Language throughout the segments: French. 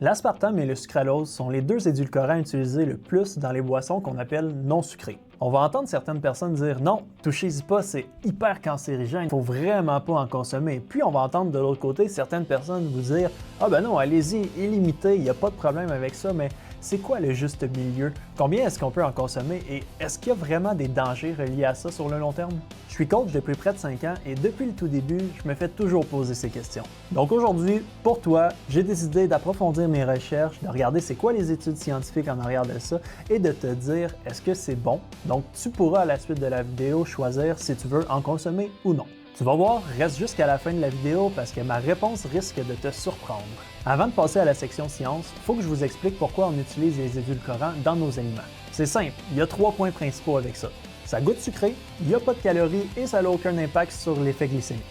L'aspartame et le sucralose sont les deux édulcorants utilisés le plus dans les boissons qu'on appelle non sucrées. On va entendre certaines personnes dire non, touchez-y pas, c'est hyper cancérigène, il faut vraiment pas en consommer. Puis on va entendre de l'autre côté certaines personnes vous dire ah ben non, allez-y, illimité, il n'y a pas de problème avec ça, mais c'est quoi le juste milieu? Combien est-ce qu'on peut en consommer et est-ce qu'il y a vraiment des dangers reliés à ça sur le long terme? Je suis coach depuis près de 5 ans et depuis le tout début, je me fais toujours poser ces questions. Donc aujourd'hui, pour toi, j'ai décidé d'approfondir mes recherches, de regarder c'est quoi les études scientifiques en arrière de ça et de te dire est-ce que c'est bon? Donc tu pourras à la suite de la vidéo choisir si tu veux en consommer ou non. Tu vas voir, reste jusqu'à la fin de la vidéo parce que ma réponse risque de te surprendre. Avant de passer à la section science, il faut que je vous explique pourquoi on utilise les édulcorants dans nos aliments. C'est simple, il y a 3 points principaux avec ça. Ça goûte sucré, il n'y a pas de calories et ça n'a aucun impact sur l'effet glycémique.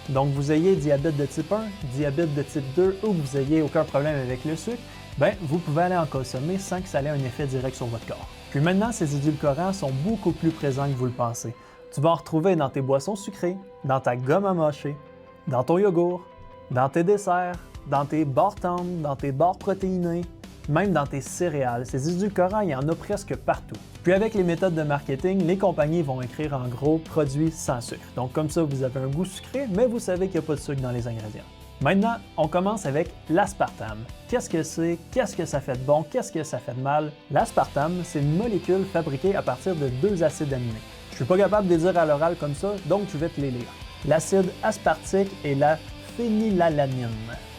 Donc vous ayez diabète de type 1, diabète de type 2 ou que vous ayez aucun problème avec le sucre, ben vous pouvez aller en consommer sans que ça ait un effet direct sur votre corps. Puis maintenant, ces édulcorants sont beaucoup plus présents que vous le pensez. Tu vas en retrouver dans tes boissons sucrées, dans ta gomme à mâcher, dans ton yogourt, dans tes desserts, dans tes barres tendres, dans tes barres protéinées, même dans tes céréales. Ces édulcorants, il y en a presque partout. Puis avec les méthodes de marketing, les compagnies vont écrire en gros « produits sans sucre ». Donc comme ça, vous avez un goût sucré, mais vous savez qu'il n'y a pas de sucre dans les ingrédients. Maintenant, on commence avec l'aspartame. Qu'est-ce que c'est? Qu'est-ce que ça fait de bon? Qu'est-ce que ça fait de mal? L'aspartame, c'est une molécule fabriquée à partir de 2 acides aminés. Je suis pas capable de les dire à l'oral comme ça, donc je vais te les lire. L'acide aspartique et la phénylalanine.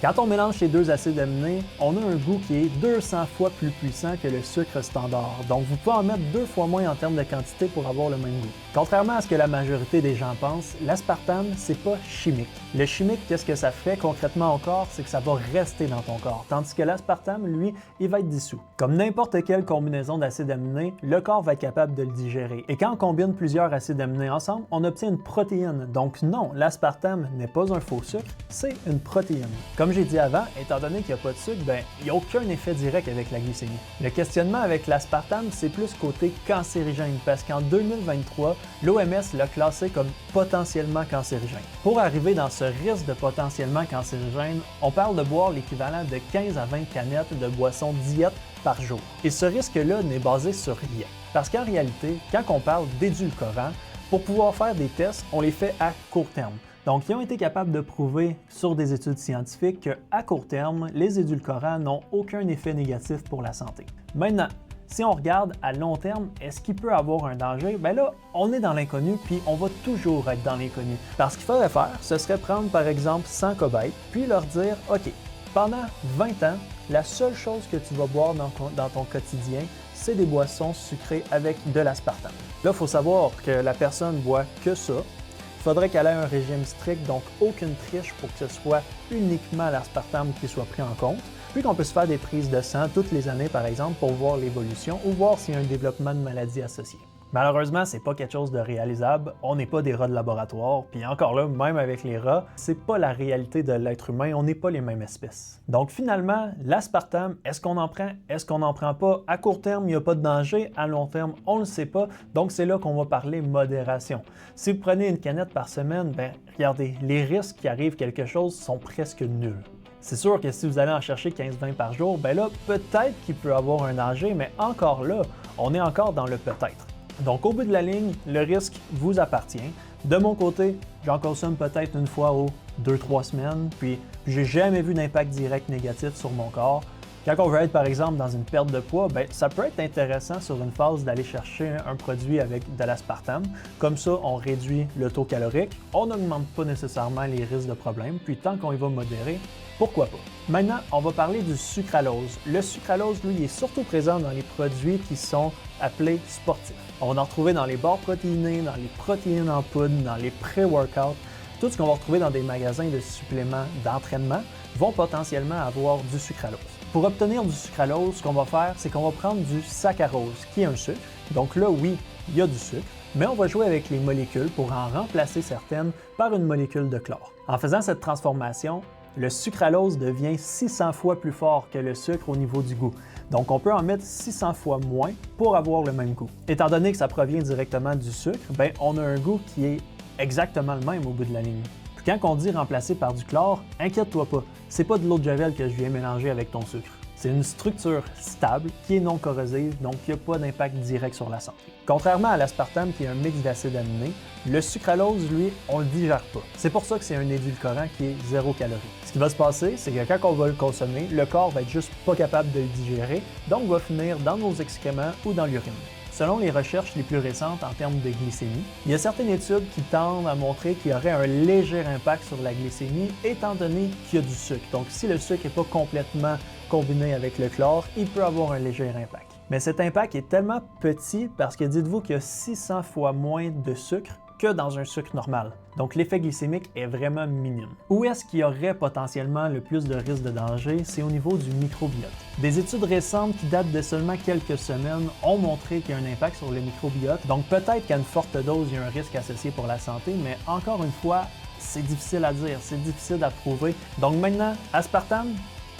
Quand on mélange ces 2 acides aminés, on a un goût qui est 200 fois plus puissant que le sucre standard. Donc vous pouvez en mettre 2 fois moins en termes de quantité pour avoir le même goût. Contrairement à ce que la majorité des gens pensent, l'aspartame, c'est pas chimique. Le chimique, qu'est-ce que ça fait concrètement au corps? C'est que ça va rester dans ton corps. Tandis que l'aspartame, lui, il va être dissous. Comme n'importe quelle combinaison d'acides aminés, le corps va être capable de le digérer. Et quand on combine plusieurs acides aminés ensemble, on obtient une protéine. Donc non, l'aspartame n'est pas un faux sucre, c'est une protéine. Comme j'ai dit avant, étant donné qu'il n'y a pas de sucre, il n'y a aucun effet direct avec la glycémie. Le questionnement avec l'aspartame, c'est plus côté cancérigène, parce qu'en 2023, l'OMS l'a classé comme potentiellement cancérigène. Pour arriver dans ce risque de potentiellement cancérigène, on parle de boire l'équivalent de 15 à 20 canettes de boissons diète par jour. Et ce risque-là n'est basé sur rien. Parce qu'en réalité, quand on parle d'édulcorants, pour pouvoir faire des tests, on les fait à court terme. Donc, ils ont été capables de prouver sur des études scientifiques qu'à court terme, les édulcorants n'ont aucun effet négatif pour la santé. Maintenant, si on regarde à long terme, est-ce qu'il peut avoir un danger? Bien là, on est dans l'inconnu, puis on va toujours être dans l'inconnu. Parce qu'il faudrait faire, ce serait prendre par exemple 100 cobayes, puis leur dire, OK, pendant 20 ans, la seule chose que tu vas boire dans ton quotidien, c'est des boissons sucrées avec de l'aspartame. Là, il faut savoir que la personne boit que ça. Il faudrait qu'elle ait un régime strict, donc aucune triche pour que ce soit uniquement l'aspartame qui soit pris en compte. Puis qu'on puisse faire des prises de sang toutes les années, par exemple, pour voir l'évolution ou voir s'il y a un développement de maladie associée. Malheureusement, c'est pas quelque chose de réalisable. On n'est pas des rats de laboratoire. Puis encore là, même avec les rats, c'est pas la réalité de l'être humain. On n'est pas les mêmes espèces. Donc finalement, l'aspartame, est-ce qu'on en prend? Est-ce qu'on n'en prend pas? À court terme, il n'y a pas de danger. À long terme, on ne le sait pas. Donc c'est là qu'on va parler modération. Si vous prenez une canette par semaine, regardez, les risques qu'il arrive quelque chose sont presque nuls. C'est sûr que si vous allez en chercher 15-20 par jour, là, peut-être qu'il peut avoir un danger, mais encore là, on est encore dans le peut-être. Donc, au bout de la ligne, le risque vous appartient. De mon côté, j'en consomme peut-être une fois aux 2-3 semaines, puis j'ai jamais vu d'impact direct négatif sur mon corps. Quand on veut être, par exemple, dans une perte de poids, ça peut être intéressant sur une phase d'aller chercher un produit avec de l'aspartame. Comme ça, on réduit le taux calorique, on n'augmente pas nécessairement les risques de problème, puis tant qu'on y va modérer, pourquoi pas? Maintenant, on va parler du sucralose. Le sucralose, lui, il est surtout présent dans les produits qui sont appelés sportifs. On va en retrouver dans les barres protéinées, dans les protéines en poudre, dans les pré-workouts. Tout ce qu'on va retrouver dans des magasins de suppléments d'entraînement vont potentiellement avoir du sucralose. Pour obtenir du sucralose, ce qu'on va faire, c'est qu'on va prendre du saccharose, qui est un sucre. Donc là, oui, il y a du sucre, mais on va jouer avec les molécules pour en remplacer certaines par une molécule de chlore. En faisant cette transformation, le sucralose devient 600 fois plus fort que le sucre au niveau du goût. Donc on peut en mettre 600 fois moins pour avoir le même goût. Étant donné que ça provient directement du sucre, on a un goût qui est exactement le même au bout de la ligne. Puis quand on dit remplacer par du chlore, inquiète-toi pas, c'est pas de l'eau de javel que je viens mélanger avec ton sucre. C'est une structure stable qui est non corrosive, donc il n'y a pas d'impact direct sur la santé. Contrairement à l'aspartame qui est un mix d'acides aminés, le sucralose, lui, on le digère pas. C'est pour ça que c'est un édulcorant qui est 0 calorie. Ce qui va se passer, c'est que quand on va le consommer, le corps va être juste pas capable de le digérer, donc va finir dans nos excréments ou dans l'urine. Selon les recherches les plus récentes en termes de glycémie, il y a certaines études qui tendent à montrer qu'il y aurait un léger impact sur la glycémie étant donné qu'il y a du sucre. Donc si le sucre n'est pas complètement combiné avec le chlore, il peut avoir un léger impact. Mais cet impact est tellement petit parce que dites-vous qu'il y a 600 fois moins de sucre que dans un sucre normal. Donc l'effet glycémique est vraiment minime. Où est-ce qu'il y aurait potentiellement le plus de risque de danger? C'est au niveau du microbiote. Des études récentes qui datent de seulement quelques semaines ont montré qu'il y a un impact sur le microbiote. Donc peut-être qu'à une forte dose, il y a un risque associé pour la santé, mais encore une fois, c'est difficile à dire, c'est difficile à prouver. Donc maintenant, aspartame,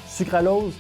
sucralose,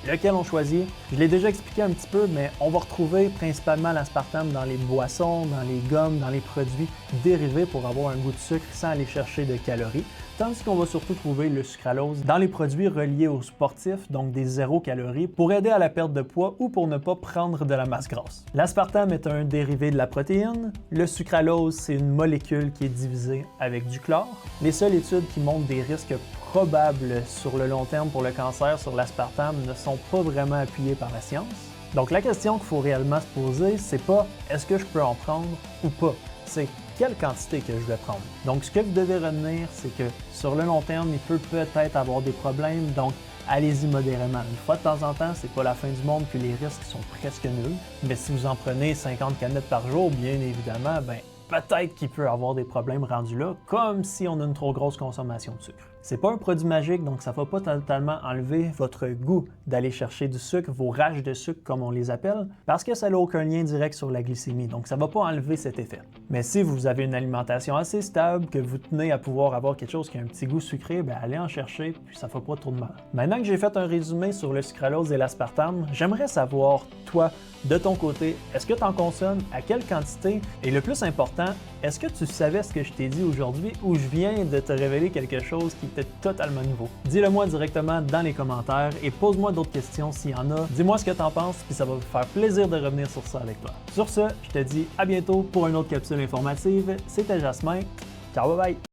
lequel on choisit? Je l'ai déjà expliqué un petit peu, mais on va retrouver principalement l'aspartame dans les boissons, dans les gommes, dans les produits dérivés pour avoir un goût de sucre sans aller chercher de calories. Tandis qu'on va surtout trouver le sucralose dans les produits reliés aux sportifs, donc des 0 calories, pour aider à la perte de poids ou pour ne pas prendre de la masse grasse. L'aspartame est un dérivé de la protéine. Le sucralose, c'est une molécule qui est divisée avec du chlore. Les seules études qui montrent des risques probables sur le long terme pour le cancer sur l'aspartame ne sont pas vraiment appuyées par la science. Donc la question qu'il faut réellement se poser, c'est pas est-ce que je peux en prendre ou pas, c'est quelle quantité que je vais prendre. Donc ce que vous devez retenir, c'est que sur le long terme, il peut peut-être avoir des problèmes, donc allez-y modérément. Une fois de temps en temps, c'est pas la fin du monde puis les risques sont presque nuls. Mais si vous en prenez 50 canettes par jour, bien évidemment, peut-être qu'il peut avoir des problèmes rendus là, comme si on a une trop grosse consommation de sucre. C'est pas un produit magique, donc ça ne va pas totalement enlever votre goût d'aller chercher du sucre, vos rages de sucre comme on les appelle, parce que ça n'a aucun lien direct sur la glycémie, donc ça ne va pas enlever cet effet. Mais si vous avez une alimentation assez stable, que vous tenez à pouvoir avoir quelque chose qui a un petit goût sucré, allez en chercher, puis ça ne fait pas trop de mal. Maintenant que j'ai fait un résumé sur le sucralose et l'aspartame, j'aimerais savoir, toi, de ton côté, est-ce que tu en consommes, à quelle quantité, et le plus important, est-ce que tu savais ce que je t'ai dit aujourd'hui ou je viens de te révéler quelque chose qui était totalement nouveau? Dis-le moi directement dans les commentaires et pose-moi d'autres questions s'il y en a. Dis-moi ce que tu en penses puis ça va me faire plaisir de revenir sur ça avec toi. Sur ce, je te dis à bientôt pour une autre capsule informative. C'était Jasmin. Ciao, bye bye!